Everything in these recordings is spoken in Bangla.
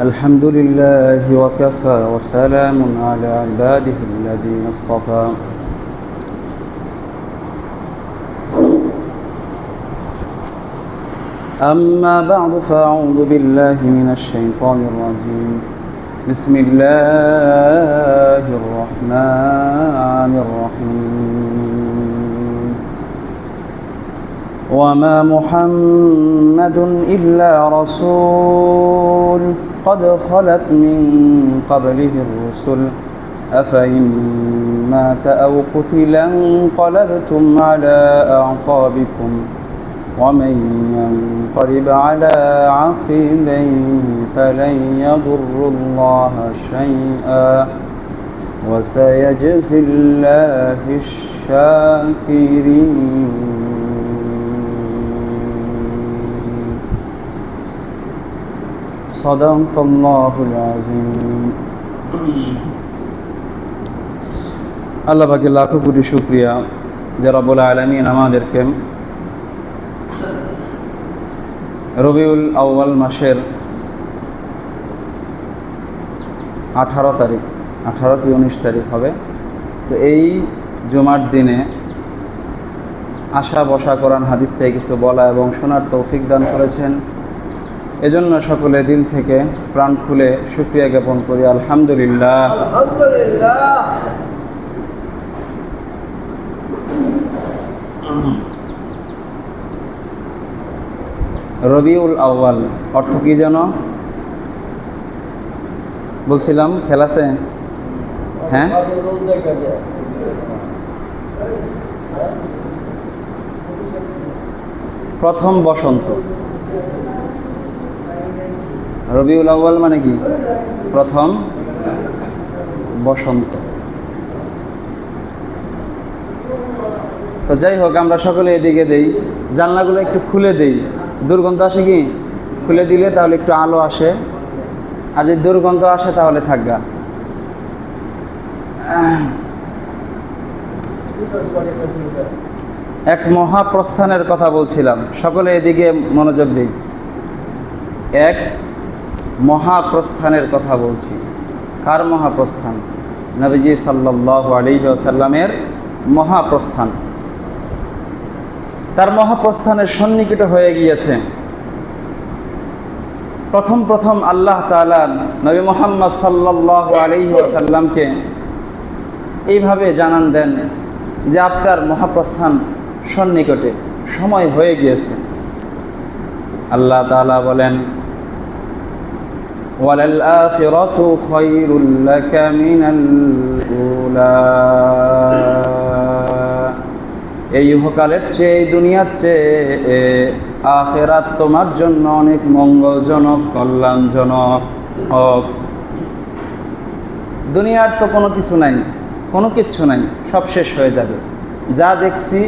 الحمد لله وكفى وسلام على عباده الذين اصطفى أما بعد فأعوذ بالله من الشيطان الرجيم بسم الله الرحمن الرحيم وما محمد إلا رسول قد خلت من قبله الرسل أفإن مات أو قتل انقلبتم على أعقابكم ومن ينقلب على عقبيه فلن يضر الله شيئا وسيجزي الله الشاكرين صدق الله العظيم আল্লাহ পাকের লাখো কোটি শুকরিয়া যে রব্বুল আলামিন আমাদেরকে রবিউল আউয়াল মাসের 18 তারিখ 18 কি 19 তারিখ হবে, তো এই জুমার দিনে আসা বসা কোরআন হাদিস থেকে কিছু বলা এবং শোনার তৌফিক দান করেছেন। এজন্য সকলে দিল থেকে প্রাণ খুলে শুকরিয়া জ্ঞাপন করি আলহামদুলিল্লাহ। রবিউল আউয়াল অর্থ কি যেন বলছিলাম, খেয়াল আছে? হ্যাঁ, প্রথম বসন্ত। রবিউল আউয়াল মানে কি? প্রথম বসন্ত। তো যাই হোক, আমরা সকলে এদিকে দেই, জানলাগুলো একটু খুলে দেই। দুর্গন্ধ আসে কি? খুলে দিলে তাহলে একটু আলো আসে, আর যদি দুর্গন্ধ আসে তাহলে থাকবা। এক মহাপ্রস্থানের কথা বলছিলাম, সকলে এদিকে মনোযোগ দিই। এক মহাপ্রস্থানের কথা বলছি। কার মহাপ্রস্থান? নবীজি সাল্লাল্লাহু আলাইহি ওয়াসাল্লামের মহাপ্রস্থান। তার মহাপ্রস্থানের সন্নিকট হয়ে গিয়েছে। প্রথম আল্লাহ তাআলা নবী মুহাম্মদ সাল্লাল্লাহু আলাইহি ওয়াসাল্লামকে এইভাবে জানান দেন যে আপনার মহাপ্রস্থান সন্নিকটে, সময় হয়ে গিয়েছে। আল্লাহ তাআলা বলেন, ওয়ালাল আখিরাতু খায়রুল লাকা মিনাল উলা, এই ইহকালের চেয়ে, এই দুনিয়ার চেয়ে আখিরাত তোমার জন্য অনেক মঙ্গলজনক, কল্যাণজনক হোক। দুনিয়ার তো কোনো কিছু নাই, কোনো কিচ্ছু নাই, সব শেষ হয়ে যাবে। যা দেখছি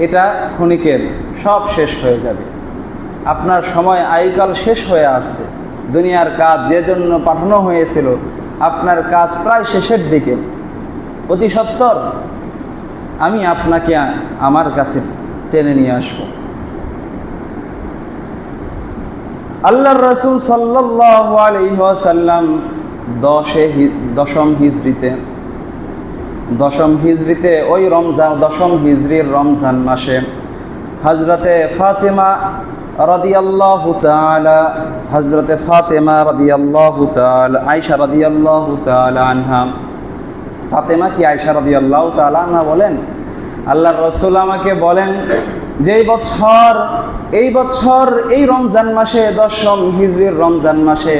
এটা ক্ষণিকের, সব শেষ হয়ে যাবে। আপনার সময় আয়ুকাল শেষ হয়ে আসছে। দুনিয়ার কাজ যে জন্য পাঠানো হয়েছিল, আপনার কাজ প্রায় শেষের দিকে। অতি সত্বর আমি আপনাকে আমার কাছে টেনে নিয়ে আসব। আল্লাহর রাসূল সাল্লাল্লাহু আলাইহি ওয়াসাল্লাম দশম হিজরিতে ওই দশম হিজরির রমজান মাসে হযরতে ফাতেমা রাদিয়াল্লাহু তাআলা, আয়েশা রাদিয়াল্লাহু তাআলা আনহা, ফাতেমা কি আয়েশা রাদিয়াল্লাহু তাআলা আনহা বলেন, আল্লাহর রাসূল আমাকে বলেন যে এই বছর এই রমজান মাসে, দশম হিজরির রমজান মাসে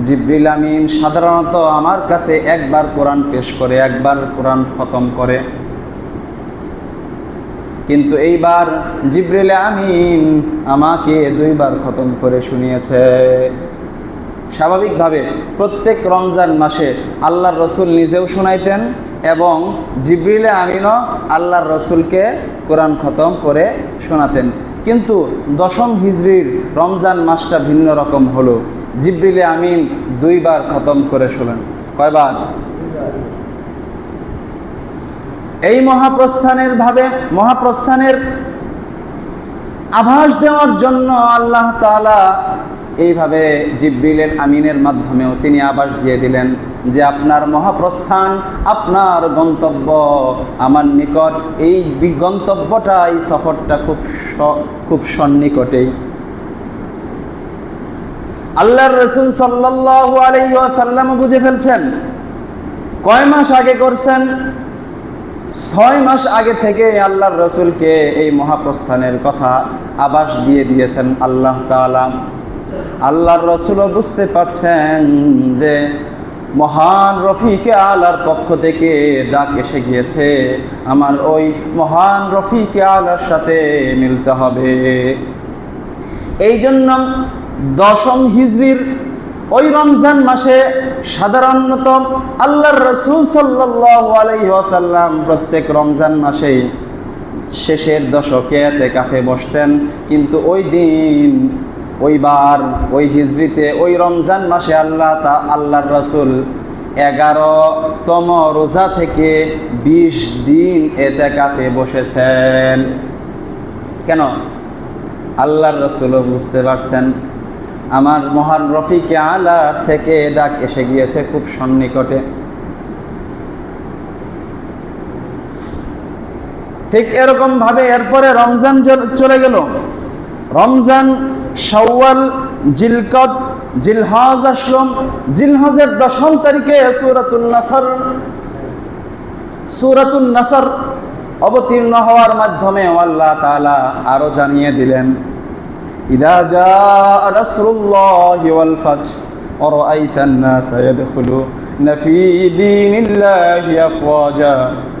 জিবরিল আমিন সাধারণত আমার কাছে একবার কোরআন পেশ করে, একবার কোরআন খতম করে, কিন্তু এইবার জিবরিল আমিন আমাকে 2 বার খতম করে শুনিয়েছে। স্বাভাবিকভাবে প্রত্যেক রমজান মাসে আল্লাহর রসুল নিজেও শোনাইতেন এবং জিবরিল আমিনও আল্লাহর রসুলকে কোরআন খতম করে শোনাতেন। কিন্তু দশম হিজরির রমজান মাসটা ভিন্ন রকম হলো। জিবরিল আমিন 2 বার খতম করে শোনেন। কয়বার? এই মহাপ্রস্থানের আভাস দেওয়ার জন্য আল্লাহ তাআলা এইভাবে জিবরিল আমিনের মাধ্যমেও তিনি আভাস দিয়ে দিলেন যে আপনার মহাপ্রস্থান, আপনার গন্তব্য আমার নিকট, এই গন্তব্যটা, এই সফরটা খুব সন্নিকটেই। আল্লাহর রাসূল সাল্লাল্লাহু আলাইহি ওয়াসাল্লাম বুঝে ফেলছেন। কয় মাস আগে করছেন? 6 মাস আগে থেকে আল্লাহর রাসূলকে এই মহাপ্রস্থানের কথা আভাস দিয়ে দিয়েছেন আল্লাহ তাআলা। আল্লাহর রাসূলও বুঝতে পারছেন যে মহান রফিকে আলার পক্ষ থেকে ডাক এসে গিয়েছে, আমার ওই মহান রফিকে আলার সাথে মিলতে হবে। এই জন্য 10ম হিজরির ওই রমজান মাসে সাধারণত আল্লাহর রাসূল সাল্লাল্লাহু আলাইহি ওয়াসাল্লাম প্রত্যেক রমজান মাসেই শেষের দশকে ইতিকাফে বসতেন, কিন্তু ওই দিন, ওইবার, ওই হিজরিতে, ওই রমজান মাসে আল্লাহর রাসূল 11তম রোজা থেকে 20 দিন ইতিকাফে বসেছেন। কেন? আল্লাহর রাসূলও বুঝতে পারছেন আমার মহান রফিকে আলা থেকে ডাক এসে গিয়েছে খুব সন্নিকটে। ঠিক এরকম ভাবে এরপরে রমজান চলে গেল। রমজান, শাওয়াল, জিলকদ, জিলহজ আসলো। জিলহজের 10ম তারিখে সূরাতুন নাসর অবতীর্ণ হওয়ার মাধ্যমে আল্লাহ তাআলা আরো জানিয়ে দিলেন, ইযা জাআ নাসরুল্লাহি ওয়াল ফাতহ ওয়া রাআইতান নাসা ইয়াদখুলুনা ফী দীনিল্লাহি আফওয়াজা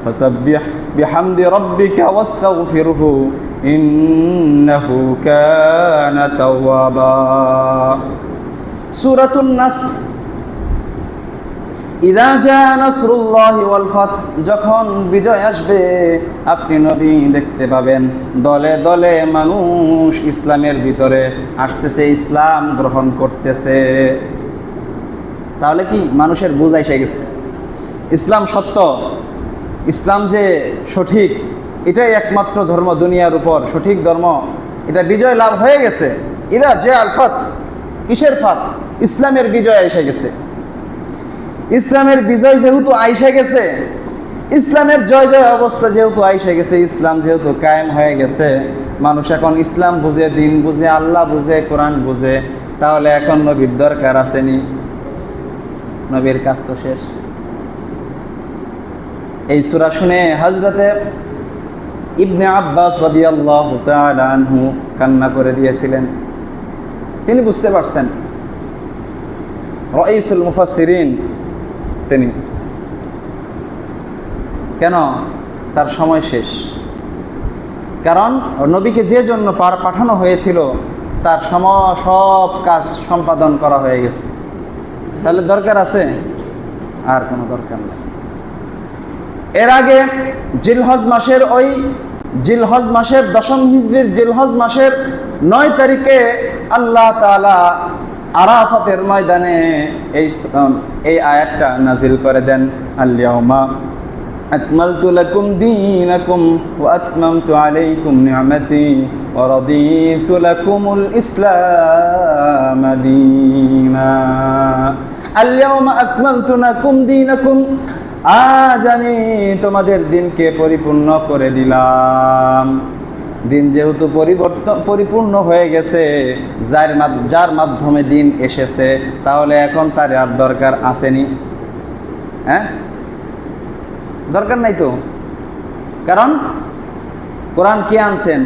ফাসাব্বিহ বিহামদি রাব্বিকা ওয়াস্তাগফিরহু ইন্নাহু কানা তাওয়াবা। সূরাতুন নাসর, ইযা জাআ নাসরুল্লাহি ওয়াল ফাতহ, যখন বিজয় আসবে আপনি নবী দেখতে পাবেন দলে দলে মানুষ ইসলামের ভিতরে আসতেছে, ইসলাম গ্রহণ করতেছে। তাহলে কি মানুষের বুঝ এসে গেছে ইসলাম সত্য, ইসলাম যে সঠিক, এটাই একমাত্র ধর্ম দুনিয়ার উপর, সঠিক ধর্ম, এটা বিজয় লাভ হয়ে গেছে। ইযা জাআ আল ফাতহ, কিসের ফাতহ? ইসলামের বিজয় এসে গেছে। ইসলামের বিজয় যেহেতু আইসে গেছে, ইসলামের জয় জয় অবস্থা যেহেতু আইসে গেছে, ইসলাম যেহেতু কায়েম হয়ে গেছে, মানুষ এখন ইসলাম বুঝে, দিন বুঝে, আল্লাহ বুঝে, কোরআন বুঝে, তাহলে এখন নবীর দরকার আসেনি? নবীর কাজ তো শেষ। এই সূরা শুনে হযরতে ইবনে আব্বাস রাদিয়াল্লাহু তাআলা আনহু কান্না করে দিয়েছিলেন। তিনি বুঝতে পারছেন, রাইসুল মুফাসসিরিন তিনি, কেন তার সময় শেষ। কারণ নবীকে যে জন্য পাঠানো হয়েছিল তার সব কাজ সম্পাদন করা হয়ে গেছে। তাহলে দরকার আছে? আর কোনো দরকার নেই। এর আগে জিলহজ মাসের 10ম হিজরির জিলহজ মাসের 9 তারিখে আল্লাহ তাআলা আরাফাতের ময়দানে এই আয়াতটা নাজিল করে দেন, আল-ইয়াউমা আকমালতু লাকুম দীনাকুম ওয়া আতমামতু আলাইকুম নি'মাতি ওয়া রাদিতু লাকুমুল ইসলাম দীনা। আল-ইয়াউমা আকমালতু লাকুম দীনাকুম, আজ আমি তোমাদের দিনকে পরিপূর্ণ করে দিলাম। দিন যেহেতু পরিপূর্ণ হয়ে গেছে, যার মাধ্যমে দিন এসেছে, তাহলে এখন তার আর দরকার আসেনি? হ্যাঁ, দরকার নাই তো। কারণ কোরআন কে আনছেন?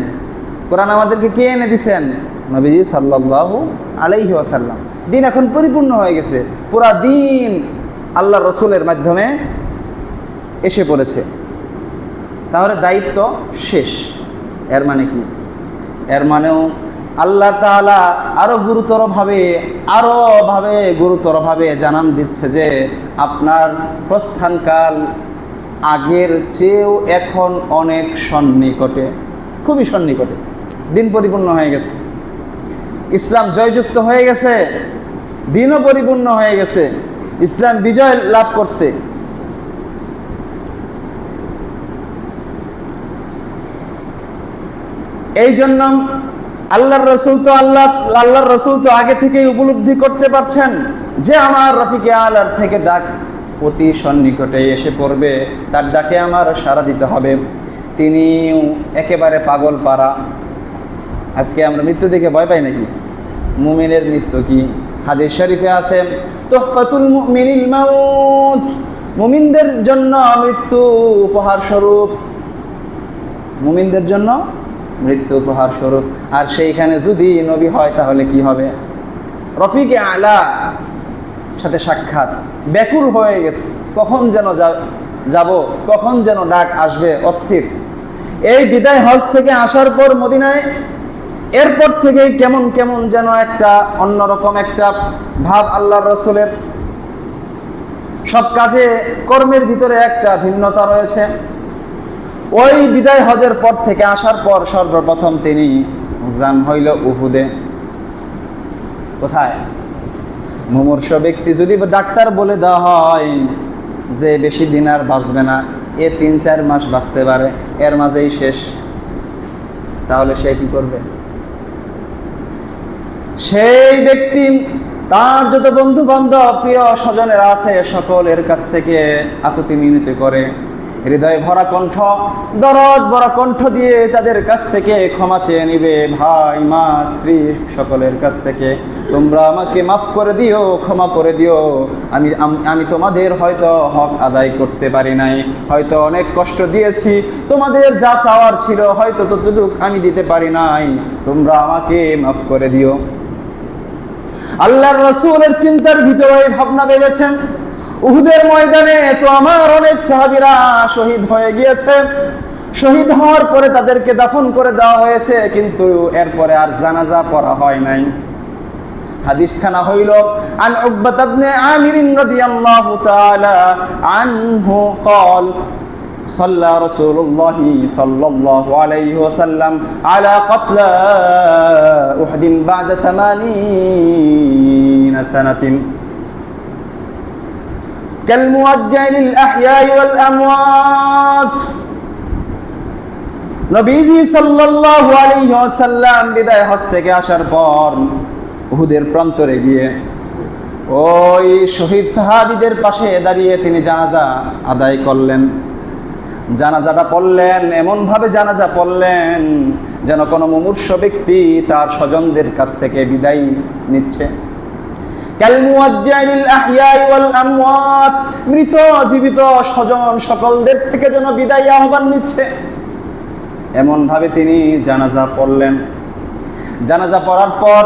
কোরআন আমাদেরকে কে এনে দিছেন? নবীজি সাল্লাল্লাহু আলাইহি ওয়াসাল্লাম। দিন এখন পরিপূর্ণ হয়ে গেছে, পুরা দিন আল্লাহর রাসূলের মাধ্যমে এসে পড়েছে, তাহলে দায়িত্ব শেষ। এর মানে কি? এর মানেও আল্লাহ তাআলা আরো গুরুতরভাবে জানান দিচ্ছে যে আপনার প্রস্থানকাল আগের চেয়েও এখন অনেক সন্নিকটে, খুবই সন্নিকটে। দিন পরিপূর্ণ হয়ে গেছে, ইসলাম জয়যুক্ত হয়ে গেছে, দিনও পরিপূর্ণ হয়ে গেছে, ইসলাম বিজয় লাভ করছে। এই জন্য আল্লাহর রাসূল তো আগে থেকেই উপলব্ধি করতে পারছেন যে আমার রফিকে আলার থেকে ডাক অতি সন্নিকটে এসে পড়বে, তার ডাকে আমার সাড়া দিতে হবে। তিনিও একেবারে পাগল পারা। আজকে আমরা মৃত্যু দেখে ভয় পাই নাকি? মুমিনের মৃত্যু কি? হাদিস শরীফে আছে তুহফাতুল মুমিনিল মাউত, মুমিনদের জন্য মৃত্যু উপহার স্বরূপ, মুমিনদের জন্য মৃত্যু উপহার স্বরূপ। আর সেইখানে যদি নবী হয় তাহলে কি হবে? রফিকে আলা সাথে সাক্ষাৎ, ব্যাকুল হয়ে গেছে, কখন যেন যাব, কখন যেন ডাক আসবে, অস্থির। এই বিদায় হজ থেকে আসার পর মদিনায় এরপর থেকেই কেমন কেমন যেন একটা অন্যরকম একটা ভাব আল্লাহর রাসূলের। সব কাজে কর্মের ভিতরে একটা ভিন্নতা রয়েছে। ওই বিদায় হজের পর থেকে আসার পর সর্বপ্রথম তিনি যান হইল উহুদে। কোথায়? মুমূর্ষ ব্যক্তি যদি ডাক্তার বলে দেওয়া হয় যে বেশি দিন আর বাঁচবে না, 3-4 মাস বাঁচতে পারে, এর মাঝেই শেষ, তাহলে সে কি করবে? সেই ব্যক্তি তার যত বন্ধু বান্ধব প্রিয় স্বজনেরা আছে সকলের কাছ থেকে আকুতি মিনতি করে, হৃদয় ভরা কণ্ঠ, দরদ ভরা কণ্ঠ দিয়ে তাদের কাছ থেকে ক্ষমা চেয়ে নিবে। ভাই মা স্ত্রী সকলের কাছ থেকে তোমরা আমাকে মাফ করে দিও, ক্ষমা করে দিও, আমি তোমাদের হয়তো হক আদায় করতে পারি নাই, হয়তো অনেক কষ্ট দিয়েছি, তোমাদের যা চাওয়ার ছিল হয়তো ততটুকু আমি দিতে পারি নাই, তোমরা আমাকে মাফ করে দিও। আল্লাহর রাসূলের চিন্তার ভিতরে ভাবনা ভেবেছেন উহুদের ময়দানে তো আমার অনেক সাহাবীরা শহীদ হয়ে গিয়েছে, শহীদ হওয়ার পরে তাদেরকে দাফন করে দেওয়া হয়েছে, কিন্তু এরপরে আর জানাজা পড়া হয় নাই। হাদিস খানা হইল আন উকবাত ইবনে আমির রাদিয়াল্লাহু তাআলা আনহু قال صلى رسول الله صلى الله عليه وسلم على قتلى أحد بعد 80 سنة كالموجع للأحياء والأموات। নবীজি সাল্লাল্লাহু আলাইহি ওয়াসাল্লাম বিদায় হজ থেকে আসার পর উহুদের প্রান্তরে গিয়ে ওই শহীদ সাহাবীদের পাশে দাঁড়িয়ে তিনি জানাজা আদায় করলেন। জানাজাটা পড়লেন, এমনভাবে জানাজা পড়লেন যেন কোনো মুমূর্ষ ব্যক্তি তার স্বজনদের কাছ থেকে বিদায় নিচ্ছে। মৃত জীবিত স্বজন সকলদের থেকে যেন বিদায় আহ্বান নিচ্ছে, এমন ভাবে তিনি জানাজা পড়লেন। জানাজা পড়ার পর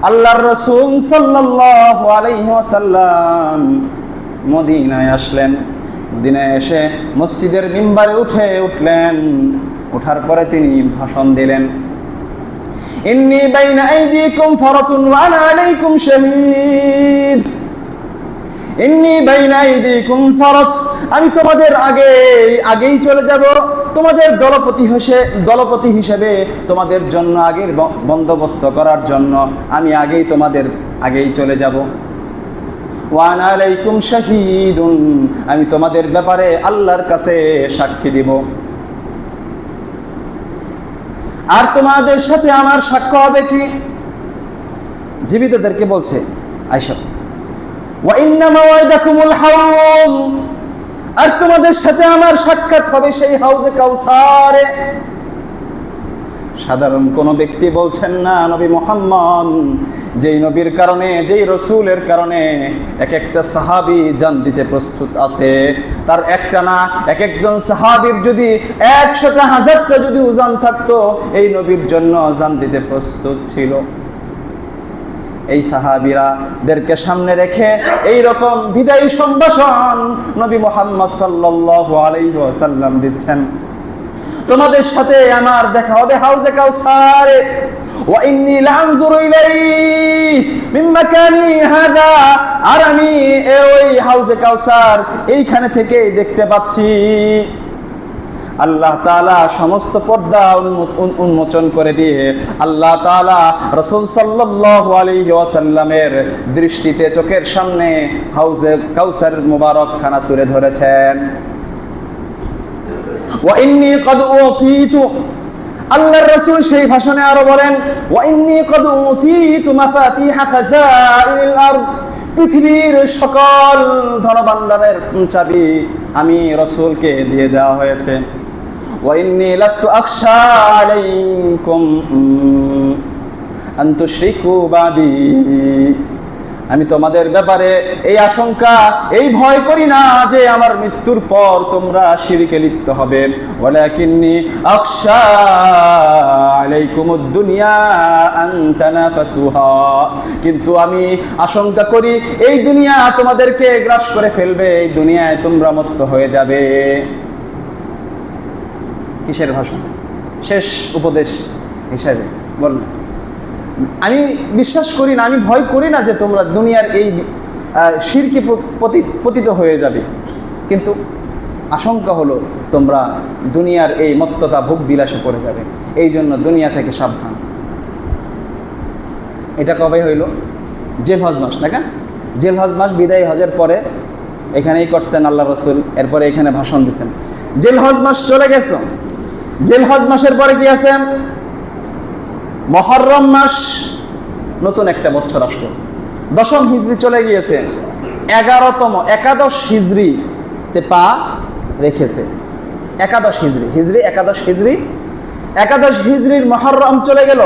আল্লাহর রাসূল সাল্লাল্লাহু আলাইহি ওয়াসাল্লাম মদিনায় আসলেন। মদিনায় এসে মসজিদের মিম্বারে উঠলেন। ওঠার পরে তিনি ভাষণ দিলেন, ইন্নী বাইনা আইদিকুম ফারাতুন ওয়া আনা আলাইকুম শাহীদ। ইন্নী বাইনা আইদিকুম ফারাত, আমি তোমাদের আগেই চলে যাব, তোমাদের দলপতি হিসেবে তোমাদের জন্য আগের বন্দোবস্ত করার জন্য আমি তোমাদের আগেই চলে যাব। ওয়া আনা আলাইকুম শাহীদুন, আমি তোমাদের ব্যাপারে আল্লাহর কাছে সাক্ষী দিব। আর তোমাদের সাথে আমার সাক্ষ্য হবে কি? জীবিতদেরকে বলছে আয়েশা, ওয়া ইন্না মাওয়াইদাকুমুল হাউজ, আর তোমাদের সাথে আমার সাক্ষাৎ হবে সেই হাউজে কাউসারে। সাধারণ কোনো ব্যক্তি বলছেন না, নবী মুহাম্মদ যেই নবীর কারণে, যেই রসুলের কারণে এক একটা সাহাবী জান দিতে প্রস্তুত আছে, তার একটা না এক একজন সাহাবীর যদি 100টা 1000টা যদি উজান থাকতো এই নবীর জন্য জান দিতে প্রস্তুত ছিল। এই সাহাবীরাদেরকে সামনে রেখে এই রকম বিদায়ী সম্ভাষণ নবী মুহাম্মদ সাল্লাল্লাহু আলাইহি ওয়াসাল্লাম দিচ্ছেন, তোমাদের সাথে আমার দেখা হবে হাউজে কাউসারে। ওয়া ইন্নী লাআনজুরু ইলাইহি মিন মাকানি হাদা, আর আমি ওই হাউজে কাউসার এইখানে থেকে দেখতে পাচ্ছি। আল্লাহ তাআলা সমস্ত পর্দা উন্মোচন করে দিয়ে আল্লাহ তাআলা রাসূল সাল্লাল্লাহু আলাইহি ওয়াসাল্লামের দৃষ্টিতে চোখের সামনে হাউজে কাউসার মুবারক খানা তুলে ধরেছেন। ওয়া ইন্নী ক্বাদ উতীতু, আল্লাহর রাসূল সেই ভাষণে আরো বলেন, ওয়া ইন্নী ক্বাদ উতীতু মাফাতিহা খাযাইনিল আরদ, পৃথিবীর সকল ধনভাণ্ডারের চাবি আমি রাসূলকে দিয়ে দেওয়া হয়েছে। ওয়া ইন্নী লাস্তু আখশা আলাইকুম আন তুশরিকু বাদি, আমি তোমাদের ব্যাপারে এই আশঙ্কা, এই ভয় করি না যে আমার মৃত্যুর পর তোমরা শিরকে লিপ্ত হবে। ওয়ালাকিন্নী আখশা আলাইকুমুদ দুনিয়া আন তানাফাসুহা, কিন্তু আমি আশঙ্কা করি এই দুনিয়া তোমাদেরকে গ্রাস করে ফেলবে, এই দুনিয়ায় তোমরা মত্ত হয়ে যাবে। কিসের ভাষণ? শেষ উপদেশ হিসাবে বললেন, আমি বিশ্বাস করি না, আমি ভয় করি না যে তোমরা দুনিয়ার এই শিরকে পতিত হয়ে যাবে, কিন্তু আশঙ্কা হলো তোমরা দুনিয়ার এই মত্ততা ভোগ বিলাসে পড়ে যাবে, এই জন্য দুনিয়া থেকে সাবধান। এটা কবে হইল? জিলহজ মাস, না? জিলহজ মাস বিদায় হজের পরে এখানেই করছেন আল্লাহ রসুল, এরপরে এখানে ভাষণ দিচ্ছেন। জিলহজ মাস চলে গেছে, জিলহজ মাসের পরে কি আছে? মুহররম মাস, নতুন একটা বছর আসলো, 10ম হিজরি চলে গিয়েছে, 11তম একাদশ হিজরিতে পা রেখেছে। একাদশ হিজরির মুহররম চলে গেল।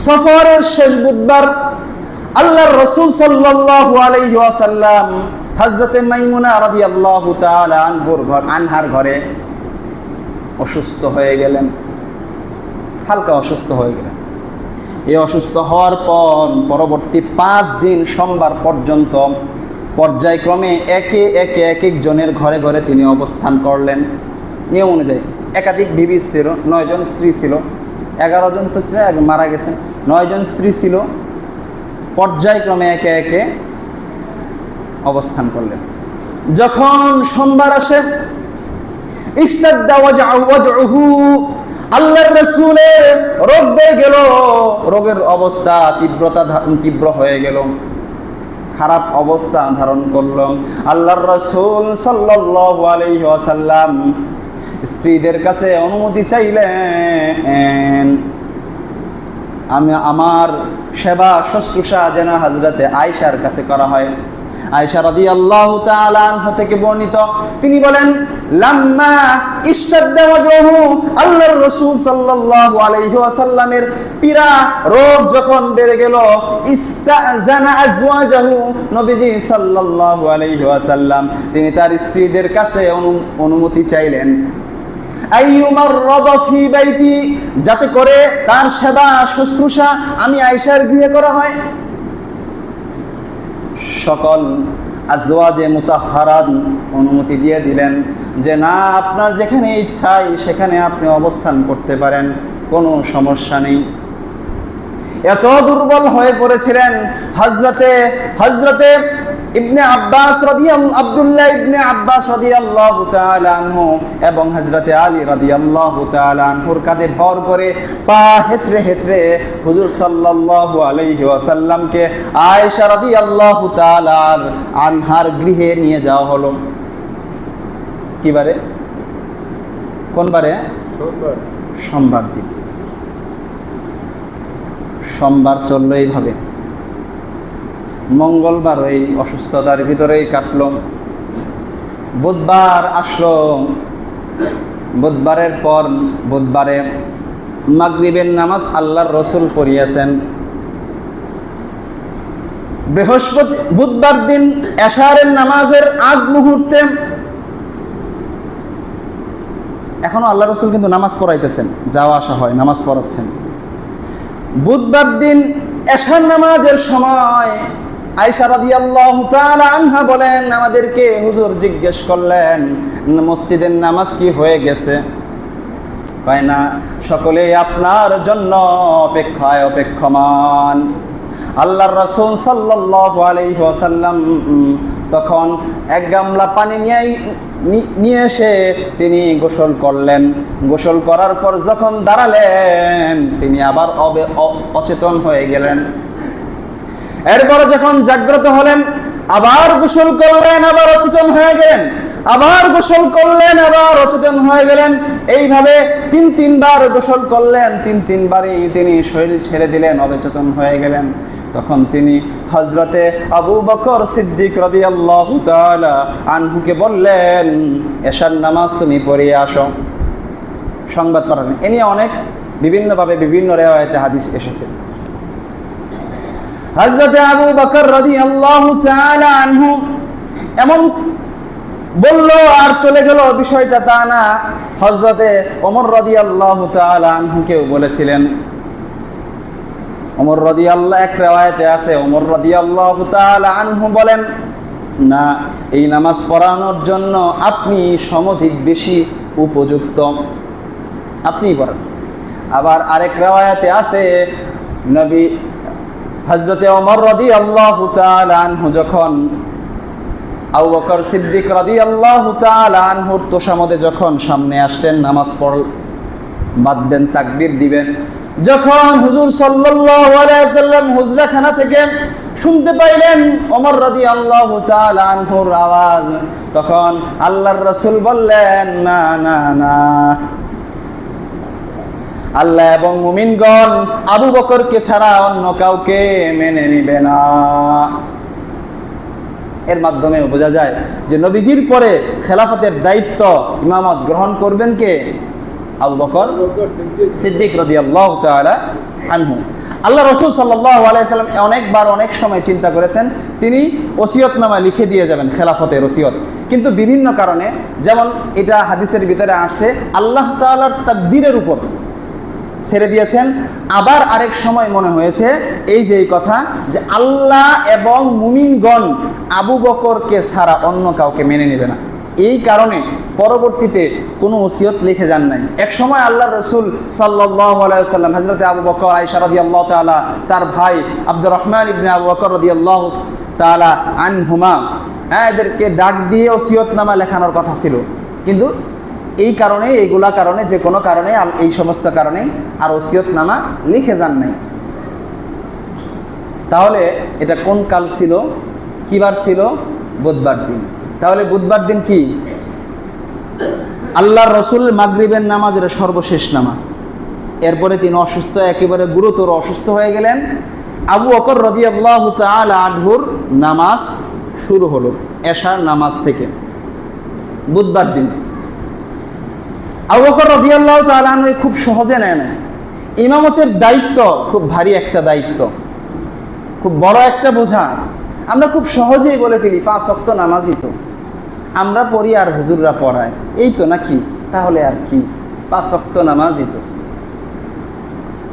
সফরের শেষ বুধবার আল্লাহর রাসূল সাল্লাল্লাহু আলাইহি ওয়াসাল্লাম হযরতে মাইমুনা রাদিয়াল্লাহু তাআলা আনহার ঘরে অসুস্থ হয়ে গেলেন, হালকা অসুস্থ হয়ে গেলেন। এই অসুস্থ হওয়ার পর পরবর্তী 5 দিন সোমবার পর্যন্ত পর্যায়ক্রমে একে একজনের ঘরে ঘরে তিনি অবস্থান করলেন। নিয়ম অনুযায়ী একাধিক বিবি ছিল, 9 জন স্ত্রী ছিল, 11 জন তো স্ত্রী মারা গেছেন, 9 জন স্ত্রী ছিল। পর্যায়ক্রমে একে অবস্থান করলেন। যখন সোমবার আসে, ইশতাদ্দা ওয়াজউহু, আল্লাহর রাসূলের রোগ হয়ে গেল, রোগের অবস্থা তীব্র হয়ে গেল, খারাপ অবস্থা ধারণ করল। আল্লাহর রাসূল সাল্লাল্লাহু আলাইহি ওয়াসাল্লাম স্ত্রীদের কাছে অনুমতি চাইলেন, আমার সেবা শুশ্রূষা যেন হযরতে আয়েশার কাছে করা হয়। আয়েশা রাদিয়াল্লাহু তাআলা আনহা থেকে বর্ণিত, তিনি বলেন, লাম্মা ইশতাদ্দা ওয়াজহু, আল্লাহর রাসূল সাল্লাল্লাহু আলাইহি ওয়াসাল্লামের পীড়া রোগ যখন বেড়ে গেল, ইস্তাজানা আজওয়াজাহু, নবীজি সাল্লাল্লাহু আলাইহি ওয়াসাল্লাম তিনি তার স্ত্রীদের কাছে অনুমতি চাইলেন, আইয়ুমাররাদা ফি বাইতি, যাতে করে তার সেবা শুশ্রূষা আমি আয়েশার গৃহে করা হয়। সকল আজওয়াজে মুতাহহারাত অনুমতি দিয়ে দিলেন যে না, আপনার যেখানে ইচ্ছাই সেখানে আপনি অবস্থান করতে পারেন, কোনো সমস্যা নেই। এত দুর্বল হয়ে পড়েছিলেন হযরতে ইবনে আব্বাস আব্দুল্লাহ ইবনে আব্বাস রাদিয়াল্লাহু তাআলা আনহু এবং হযরতে আলী রাদিয়াল্লাহু তাআলা আনহুর কাঁধে ভর করে পা হেঁচড়ে হুজুর সাল্লাল্লাহু আলাইহি ওয়াসাল্লামকে আয়েশা রাদিয়াল্লাহু তাআলা আনহার গৃহে নিয়ে যাওয়া হলো। কি বারে? কোন বারে? সোমবার দিন। সোমবার চললো এইভাবে, মঙ্গলবার ওই অসুস্থতার ভিতরেই কাটলো, বুধবার আসলো, বুধবারের পর বুধবারে মাগরিবের নামাজ আল্লাহর রাসূল পড়িয়েছেন। বুধবার দিন এশারের নামাজের আগ মুহূর্তে, এখনো আল্লাহর রাসূল কিন্তু নামাজ পড়াইতেছেন, যাওয়া আসা হয়, নামাজ পড়াচ্ছেন। বুধবার দিন এশার নামাজের সময় আয়েশা রাদিয়াল্লাহু তাআলা আনহা বলেন, আমাদেরকে হুজুর জিজ্ঞেস করলেন মসজিদের নামাজ কি হয়ে গেছে? কয় না, সকলেই আপনার জন্য অপেক্ষমান। আল্লাহর রাসূল সাল্লাল্লাহু আলাইহি ওয়াসাল্লাম তখন এক গামলা পানি নিয়ে এসে তিনি গোসল করলেন। গোসল করার পর যখন দাঁড়ালেন, তিনি আবার অচেতন হয়ে গেলেন। এরপরে যখন জাগ্রত হলেন, আবার গোসল করলেন, আবার অচেতন হয়ে গেলেন। আবার গোসল করলেন, আবার অচেতন হয়ে গেলেন। এইভাবে তিনবার গোসল করলেন, তিনবারই তিনি শরীর ছেড়ে দিলেন, অচেতন হয়ে গেলেন। তখন তিনি হযরতে আবু বকর সিদ্দিক রাদিয়াল্লাহু তাআলা আনহুকে বললেন, এশার নামাজ তুমি পড়িয়ে আসো। সংবাদ পাঠালেন। এ নিয়ে অনেক বিভিন্নভাবে বিভিন্ন রিওয়ায়াতে হাদিস এসেছে। হযরতে আবু বকর রাদিয়াল্লাহু তাআলা আনহু এমন বলল আর চলে গেল, বিষয়টা তা না। হযরতে ওমর রাদিয়াল্লাহু তাআলা আনহুকেও বলেছিলেন। ওমর রাদিয়াল্লাহু, এক রিওয়ায়াতে আছে ওমর রাদিয়াল্লাহু তাআলা আনহু বলেন, না, এই নামাজ পড়ানোর জন্য আপনি সমধিক বেশি উপযুক্ত, আপনিই পড়েন। আবার আরেক রিওয়ায়াতে আছে নবী হযরতে ওমর রাদিয়াল্লাহু তাআলা আনহু যখন আবু বকর সিদ্দিক রাদিয়াল্লাহু তাআলা আনহুর তোষামদে যখন সামনে আসলেন, নামাজ বাঁধবেন, তাকবীর দিবেন, যখন হুজুর সাল্লাল্লাহু আলাইহি ওয়াসাল্লাম হুজরাখানা থেকে শুনতে পাইলেন ওমর রাদিয়াল্লাহু তাআলা আনহুর আওয়াজ, তখন আল্লাহর রাসূল বললেন, না না না, আল্লাহ এবং মুমিনগণ আবু বকরকে ছাড়া অন্য কাউকে মেনে নিবে না। এর মাধ্যমে বোঝা যায় যে নবীজির পরে খেলাফতের দায়িত্ব, ইমামত গ্রহণ করবেন কে? আবু বকর সিদ্দিক রাদিয়াল্লাহু তাআলা আনহু। আল্লাহ রাসূল সাল্লাল্লাহু আলাইহি সাল্লাম অনেকবার অনেক সময় চিন্তা করেছেন তিনি ওসিয়তনামা লিখে দিয়ে যাবেন, খেলাফতের ওসিয়ত, কিন্তু বিভিন্ন কারণে, যেমন এটা হাদিসের ভিতরে আসছে, আল্লাহ তাআলার তাকদীরের উপর ছেড়ে দিয়েছেন। আবার আরেক সময় মনে হয়েছে এই যে এই কথা যে আল্লাহ এবং মুমিনগণ আবু বকরকে ছাড়া অন্য কাউকে মেনে নেবে না, এই কারণে পরবর্তীতে কোনো ওসিয়ত লিখে যান নাই। এক সময় আল্লাহর রাসূল সাল্লাল্লাহু আলাইহি ওয়াসাল্লাম হযরতে আবু বকর, আয়েশা রাদিয়াল্লাহু তাআলা, তার ভাই আব্দুর রহমান ইবনে আবু বকর রাদিয়াল্লাহু তাআলা আনহুমা, এদেরকে ডাক দিয়ে ওসিয়তনামা লেখানোর কথা ছিল, কিন্তু এই কারণে, এইগুলা কারণে, যে কোনো কারণে, এই সমস্ত কারণে আর ওসিয়তনামা লিখে যান নাই। তাহলে এটা কোন কাল ছিল, কিবার ছিল? বুধবার দিন। তাহলে বুধবার দিন কি? আল্লাহর রাসূল মাগরিবের নামাজের সর্বশেষ নামাজ। এরপরে তিনি অসুস্থ, একেবারে গুরুতর অসুস্থ হয়ে গেলেন। আবু বকর রাদিয়াল্লাহু তাআলা আনহুর নামাজ শুরু হলো এশার নামাজ থেকে, বুধবার দিন। আবু বকর রাদিয়াল্লাহু তাআলা আনহু খুব সহজে নেয় না। ইমামতের দায়িত্ব খুব ভারী একটা দায়িত্ব, খুব বড় একটা বোঝা। আমরা খুব সহজেই বলে ফেলি 5 ওয়াক্ত নামাজই তো আমরা পড়ি আর হুজুররা পড়ায়, এই তো নাকি, তাহলে আর কি, 5 ওয়াক্ত নামাজই তো।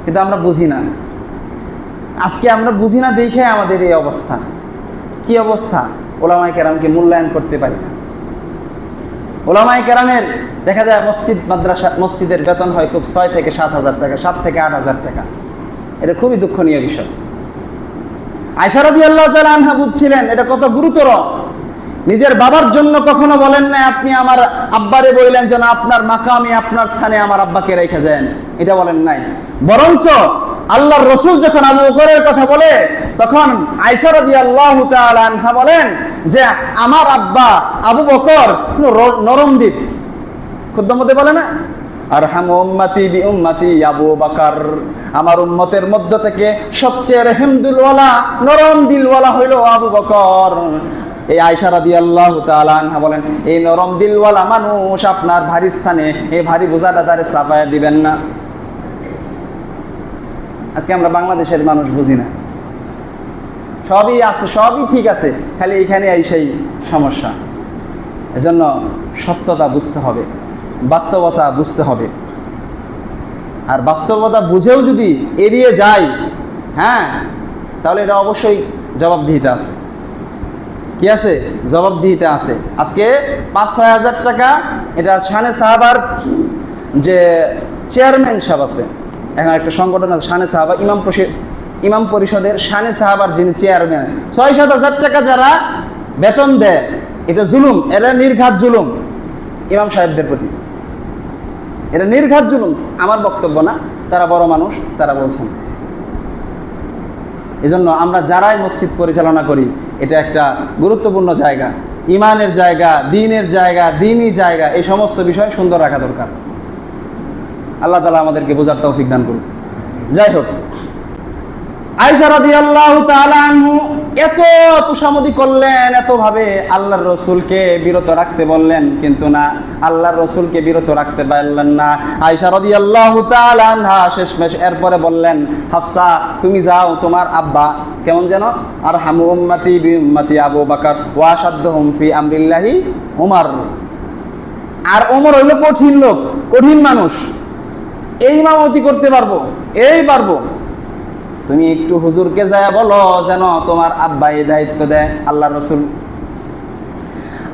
কিন্তু আমরা বুঝি না, আজকে আমরা বুঝি না দেখে আমাদের এই অবস্থা। কি অবস্থা? ওলামায়ে কেরামকে মূল্যায়ন করতে পারি না। ওলামায়ে কেরামের দেখা যায় মসজিদ, মাদ্রাসা, মসজিদের বেতন হয় খুব 6 থেকে 7 হাজার টাকা, 7 থেকে 8 হাজার টাকা। এটা খুবই দুঃখনীয় বিষয়। আয়েশা রাদিয়াল্লাহু তাআলা আনহা বুঝছিলেন এটা কত গুরুতর। নিজের বাবার জন্য কখনো বলেন না আপনি আমার আব্বারে বললেন যেন আপনার মাকামে, আপনার স্থানে আমার আব্বাকে রেখে যান, এটা বলেন নাই। বরঞ্চ আল্লাহর রাসূল যখন আবু বকরের কথা বলে, তখন আয়েশা রাদিয়াল্লাহু তাআলা আনহা বলেন যে আমার আব্বা আবু বকর নরম দ্বীপ। খুদ্দম মধ্যে বলে না, আরহামু উম্মতি বি উম্মতি আবু বকর, আমার উম্মতের মধ্য থেকে সবচেয়ে রহিম দিলওয়ালা, নরম দিলওয়ালা হইল আবু বকর। এই আয়েশা রাদিয়াল্লাহু তাআলা আনহা বলেন এই নরম দিলওয়ালা মানুষ আপনার ভারী স্থানে এই ভারী বোঝাটা তারে চাপায়া দিবেন না। আজকে আমরা বাংলাদেশের মানুষ বুঝি না, সবই আছে, সবই ঠিক আছে, খালি এইখানে সেই সমস্যা। এজন্য সত্যতা বুঝতে হবে, বাস্তবতা বুঝতে হবে। আর বাস্তবতা বুঝেও যদি এড়িয়ে যায়, তাহলে এটা অবশ্যই জবাবদিহিতে আছে। কি আছে? জবাবদিহিতে আছে। আজকে 5-6 হাজার টাকা, এটা শানে সাহাবার যে চেয়ারম্যান সাহেব আছে, এখন একটা সংগঠন আছে শানে সাহাবা, ইমাম পরিষদের শানে সাহাবার যিনি চেয়ারম্যান, 6-7 হাজার টাকা যারা বেতন দেয়, এটা জুলুম, এরা নির্ঘাত জুলুম ইমাম সাহেবদের প্রতি, এটা নির্ঘাত জুলুম। আমার বক্তব্য না, তারা বড় মানুষ, তারা বলছেন। এজন্য আমরা যারাই মসজিদ পরিচালনা করি, এটা একটা গুরুত্বপূর্ণ জায়গা। ইমানের জায়গা, দিনের জায়গা, দিনই জায়গা, এই সমস্ত বিষয় সুন্দর রাখা দরকার। আল্লাহ তাআলা আমাদেরকে বোঝার তৌফিক দান করুন। যাই হোক, আয়েশা রাদিয়াল্লাহু তাআলা আনহু এত তুষামদি করলেন, এতভাবে আল্লাহর রসুলকে বিরত রাখতে বললেন, কিন্তু না, আল্লাহর রসুলকে বিরত রাখতে পারলেন না। আয়েশা রাদিয়াল্লাহু তাআলা আনহা শেষমেশ এরপরে বললেন, হাফসা তুমি যাও, তোমার আব্বা কেমন যেন আরহামু উম্মতি বি উম্মতি আবু বকর ওয়া আশাদ্দুহুম ফি আমরিল্লাহি উমর। আর ওমর হইল কঠিন লোক, কঠিন মানুষ, এই ইমামতি করতে পারবো, এই পারবো। তুমি একটু হুজুরকে যায় বলো যেন তোমার আব্বা এই দায়িত্ব দেয়।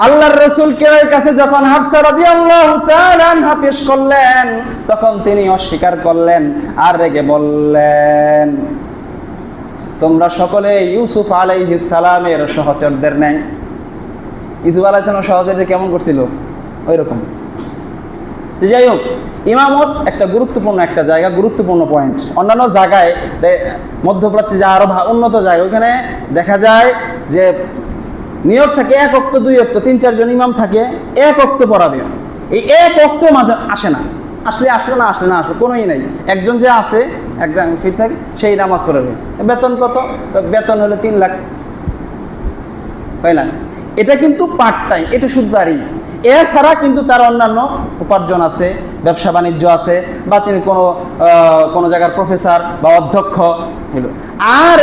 আল্লাহর রসুলকে কাছে যখন হাফসা রাদিয়াল্লাহু তাআলা আনহা পেশ করলেন, তখন তিনি অস্বীকার করলেন আর রেগে বললেন, তোমরা সকলে ইউসুফ আলাইহিস সালামের সহচরদের নেই। ইউসুফ আলাইহিস সালামের সহচরদের কেমন করছিল? ওই রকম। যাই হোক, ইমামত একটা গুরুত্বপূর্ণ একটা জায়গা, গুরুত্বপূর্ণ পয়েন্ট। অন্যান্য জায়গায় মধ্যপ্রাচ্যে যা আরো উন্নত জায়গা, ওখানে দেখা যায় যে নিয়োগ থাকে 1 ওয়াক্ত 2 ওয়াক্ত, 3-4 জন ইমাম থাকে, 1 ওয়াক্ত পড়াবে। এই 1 ওয়াক্ত মাঝে আসে না, আসলে না আসলো কোনোই নাই। একজন যে আছে, একজন ফির থাকে, সেই নামাজ পড়াবে। বেতন কত? বেতন হলো 3 লাখ, হয় না? এটা কিন্তু পার্ট টাইম, এটা শুধু দাঁড়িয়ে। এছাড়া কিন্তু তার অন্যান্য উপার্জন আছে, ব্যবসা বাণিজ্য আছে, বা তিনি কোনো জায়গার প্রফেসর বা অধ্যক্ষ হইল। আর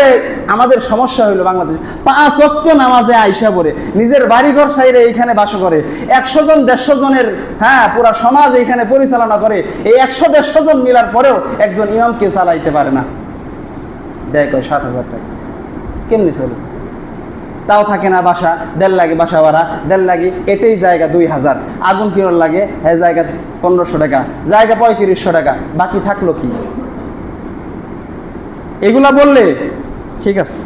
আমাদের সমস্যা হইল বাংলাদেশ 5 ওয়াক্ত নামাজে আইসা পড়ে নিজের বাড়িঘর সাইরে এইখানে বাস করে, 100 জন 150 জনের পুরা সমাজ এইখানে পরিচালনা করে। এই 100-150 জন মিলার পরেও একজন ইমামকে চালাইতে পারে না। দেয় কয় 7,000 টাকা, কেমনি চলে? তাও থাকে না বাসা, 1.5 লাগে বাসা ভাড়া, 1.5 লাগে, এতেই জায়গা 2,000, আগুন কিনোর লাগে, হ্যাঁ জায়গা 1500 টাকা, জায়গা 3500 টাকা, বাকি থাকলো কি? এগুলা বললে ঠিক আছে,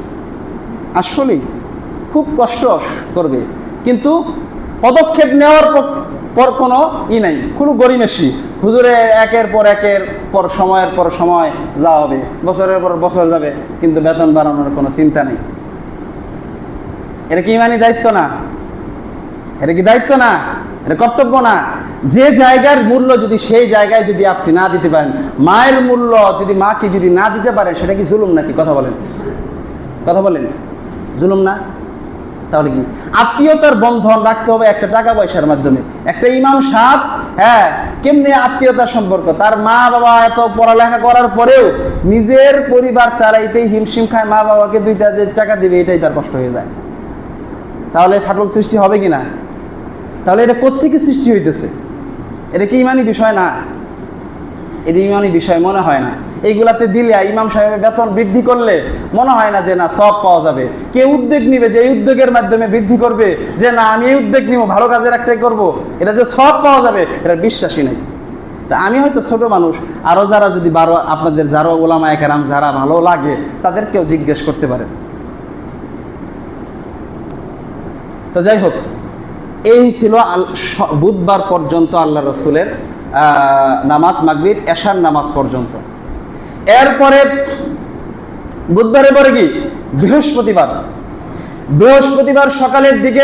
আসলেই খুব কষ্ট করবে, কিন্তু পদক্ষেপ নেওয়ার পর কোনো নাই, কোনো গরিমেশি। হুজুরে একের পর সময়ের পর সময় যাওয়া হবে, বছরের পর বছর যাবে, কিন্তু বেতন বাড়ানোর কোনো চিন্তা নেই। এটা কি ইমানি দায়িত্ব না? এটা কি দায়িত্ব না? এটা কর্তব্য না? যে জায়গার মূল্য যদি সেই জায়গায় যদি আপনি না দিতে পারেন, মায়ের মূল্য যদি মাকে যদি না দিতে পারেন, সেটা কি জুলুম নাকি? কথা বলেন, জুলুম না? তাহলে কি আত্মীয়তার বন্ধন রাখতে হবে একটা টাকা পয়সার মাধ্যমে? একটা ইমাম সাহেব, কেমনে আত্মীয়তার সম্পর্ক, তার মা বাবা এত পড়ালেখা করার পরেও নিজের পরিবার চালাইতেই হিমশিম খায়, মা বাবাকে 2টা যে টাকা দিবে এটাই তার কষ্ট হয়ে যায়। তাহলে ফাটল সৃষ্টি হবে কিনা? তাহলে এটা কোত্থেকে সৃষ্টি হইতেছে? এটা কি ইমানি বিষয় না? এটা ইমানি বিষয় মনে হয় না। এইগুলাতে দিলে, ইমাম সাহেবের বেতন বৃদ্ধি করলে মনে হয় না যে না সব পাওয়া যাবে। কে উদ্যোগ নিবে যে এই উদ্যোগের মাধ্যমে বৃদ্ধি করবে, যে না আমি এই উদ্যোগ নিব, ভালো কাজের একটাই করব, এটা যে সব পাওয়া যাবে, এটা বিশ্বাসী নেই। আমি হয়তো ছোট মানুষ, আরও যারা যদি আপনাদের যারা ওলামায়ে কেরাম যারা ভালো লাগে তাদেরকেও জিজ্ঞেস করতে পারেন। তো যাই হোক, এই ছিল বুধবার পর্যন্ত আল্লাহ রসুলের নামাজ, মাগরিব এশার নামাজ পর্যন্ত। এরপরে বুধবারের পরে কি বৃহস্পতিবার সকালের দিকে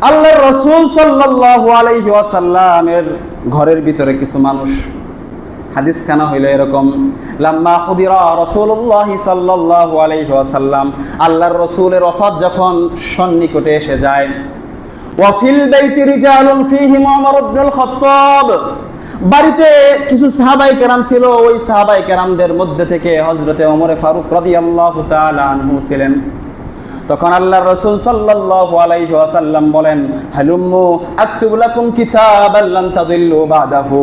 আল্লাহর রাসূল সাল্লাল্লাহু আলাইহি ওয়াসাল্লামের ঘরের ভিতরে কিছু মানুষ, হাদিস খানা হইল এরকম, লাম্মা খুদিরা রাসূলুল্লাহ সাল্লাল্লাহু আলাইহি ওয়াসাল্লাম, আল্লাহর রাসূলের ওফাত যখন সন্নিকটে এসে যায়, ওয়া ফিল বাইতি রিজালুন ফীহিম ওমর ইবনুল খাত্তাব, বাড়িতে কিছু সাহাবায়ে কেরাম ছিল, ওই সাহাবায়ে কেরামদের মধ্যে থেকে হযরতে ওমর ফারুক রাদিয়াল্লাহু তাআলা আনহু ছিলেন। তখন আল্লাহর রাসূল সাল্লাল্লাহু আলাইহি ওয়াসাল্লাম বলেন, হালুম্মু আকতুবু লাকুম কিতাবান লান তাদিল্লু বাদাহু,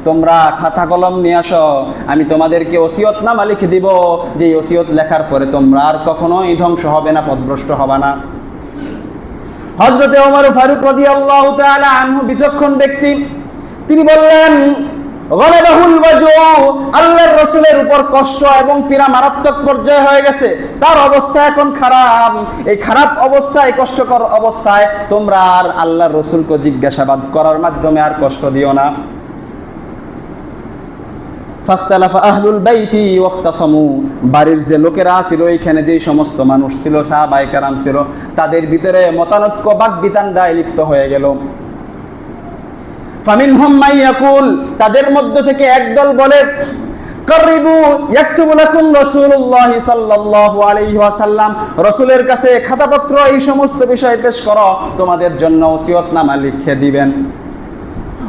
তোমরা খাতা কলম নিয়ে আসো, আমি তোমাদেরকে ওসিয়তনামা লিখে দিব, যে ওসিয়ত লেখার পরে তোমরা আর কখনোই ধ্বংস হবে না, পথভ্রষ্ট হবে না। হযরতে ওমর ফারুক রাদিয়াল্লাহু তাআলা আনহু বিচক্ষণ ব্যক্তি, তিনি বললেন, গলাবাহুল ওয়াজু, আল্লাহর রাসূলের উপর কষ্ট এবং পীড়া মারাত্মক পর্যায়ে হয়ে গেছে, তার অবস্থা এখন খারাপ। এই খারাপ অবস্থায়, কষ্টকর অবস্থায় তোমরা আর আল্লাহর রাসূলকে জিজ্ঞাসাবাদ করার মাধ্যমে আর কষ্ট দিও না। ফাখতালাফা আহলুল বাইতি ওয়াখতাসামু, বাড়ির যে লোকেরা ছিল, এইখানে যেই সমস্ত মানুষ ছিল, সাহাবায়ে কেরাম ছিল, তাদের ভিতরে মতানৈক্য বাকবিতণ্ডায় লিপ্ত হয়ে গেল। ফামিনহুম মান ইয়াকুল, তাদের মধ্য থেকে একদল বলে, কারিবু ইয়াকতুবু লাকুম রাসূলুল্লাহ সাল্লাল্লাহু আলাইহি ওয়াসাল্লাম, রাসূলের কাছে খাতাপত্র এই সমস্ত বিষয় পেশ করো, তোমাদের জন্য ওসিয়তনামা লিখে দিবেন।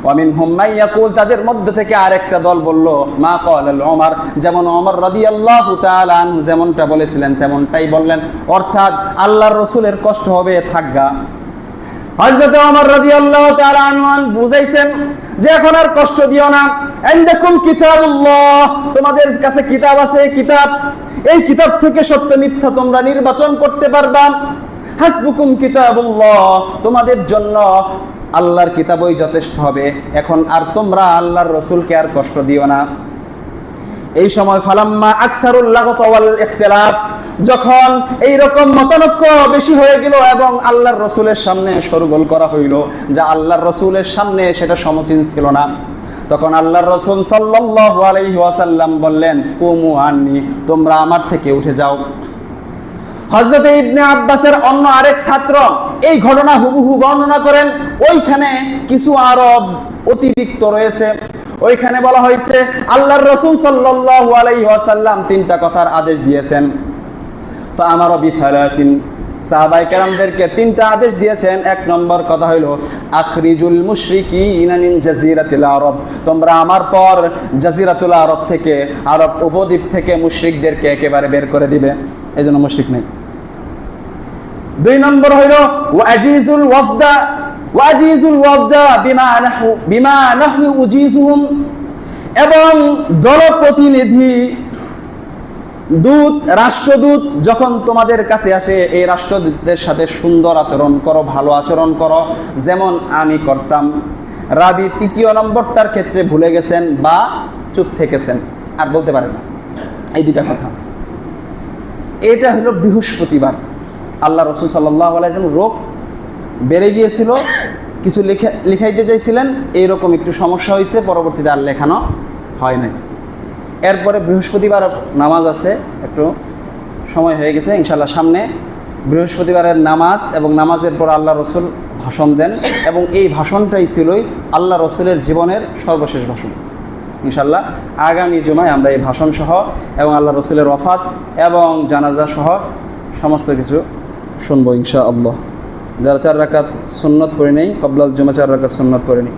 ওয়ামিনহুম মান ইয়াকুল, তাদের মধ্য থেকে আরেকটা দল বলল, মা ক্বালা ওমর, যেমন ওমর রাদিয়াল্লাহু তাআলা আনহু যেমনটা বলেছিলেন তেমনটাই বললেন, অর্থাৎ আল্লাহর রাসূলের কষ্ট হবে, থাকগা। হযরত ওমর রাদিয়াল্লাহু তাআলা আনহু বুঝাইছেন যে এখন আর কষ্ট দিও না, ইনদাকুম কিতাবুল্লাহ, তোমাদের কাছে কিতাব আছে, কিতাব, এই কিতাব থেকে সত্য মিথ্যা তোমরা নির্বাচন করতে পারবা। হাসবুকুম কিতাবুল্লাহ, তোমাদের জন্য আল্লাহর কিতাবই যথেষ্ট হবে, এখন আর তোমরা আল্লাহর রাসূলকে আর কষ্ট দিও না। এই সময় ফালাম্মা আকসারুল লাগত ওয়াল ইখতিলাফ, যখন এই রকম মতানৈক্য বেশি হয়ে গেল এবং আল্লাহর রাসূলের সামনে শোরগোল করা হইল, যা আল্লাহর রাসূলের সামনে সেটা সমীচীন ছিল না, তখন আল্লাহর রাসূল সাল্লাল্লাহু আলাইহি ওয়াসাল্লাম বললেন, কুমু আন্নি, তোমরা আমার থেকে উঠে যাও। হযরত ইবনে আব্বাসের অন্য আরেক ছাত্র এই ঘটনা হুবহু বর্ণনা করেন। ওইখানে কিছু আরব অতিরিক্ত রয়েছে। ওইখানে বলা হয়েছে আল্লাহর রাসূল সাল্লাল্লাহু আলাইহি ওয়াসাল্লাম তিনটা কথার আদেশ দিয়েছেন। ফাআমারা বিথালাতিন, সাহাবায়ে কেরামদেরকে তিনটা আদেশ দিয়েছেন। এক নম্বর কথা হলো, আখরিজুল মুশরিকিনা মিন জাজিরাতিল আরব, তোমরা আমার পর জাজিরাতুল আরব থেকে, আরব উপদ্বীপ থেকে মুশরিকদেরকে একেবারে বের করে দিবে, এজন্য মুশরিক নেই। দুই নম্বর হলো ওয়াজিজুল ওয়াফদা, ওয়াজিজুল ওয়াফদা বিমা নাহু উজিজুহুম, এবং দলপ্রতিনিধি দূত, রাষ্ট্রদূত যখন তোমাদের কাছে আসে, এই রাষ্ট্রদূতদের সাথে সুন্দর আচরণ করো, ভালো আচরণ করো, যেমন আমি করতাম। রাবি তৃতীয় নম্বরটার ক্ষেত্রে ভুলে গেছেন বা চুপ থেকেছেন, আর বলতে পারে না, এই দুটা কথা। এটা হলো বৃহস্পতিবার, আল্লাহ রাসূল সাল্লাল্লাহু আলাইহি ওয়াসাল্লাম রোগ বেড়ে গিয়েছিল, কিছু লিখাইতে চাইছিলেন, এইরকম একটু সমস্যা হয়েছে, পরবর্তীতে আর লেখানো হয় নাই। এরপরে বৃহস্পতিবার নামাজ আছে, একটু সময় হয়ে গেছে, ইনশাআল্লাহ সামনে বৃহস্পতিবারের নামাজ, এবং নামাজের পর আল্লাহ রাসূল ভাষণ দেন, এবং এই ভাষণটাই ছিলই আল্লাহ রাসূলের জীবনের সর্বশেষ ভাষণ। ইনশাআল্লাহ আগামী জুমায় আমরা এই ভাষণ সহ এবং আল্লাহ রাসূলের ওয়াফাত এবং জানাজা সহ সমস্ত কিছু শুনবো ইনশাআল্লাহ। যারা 4 রাকাত সুন্নত পড়ে নেই, কবলাল জুমা 4 রাকাত সুন্নত পড়ে নেই।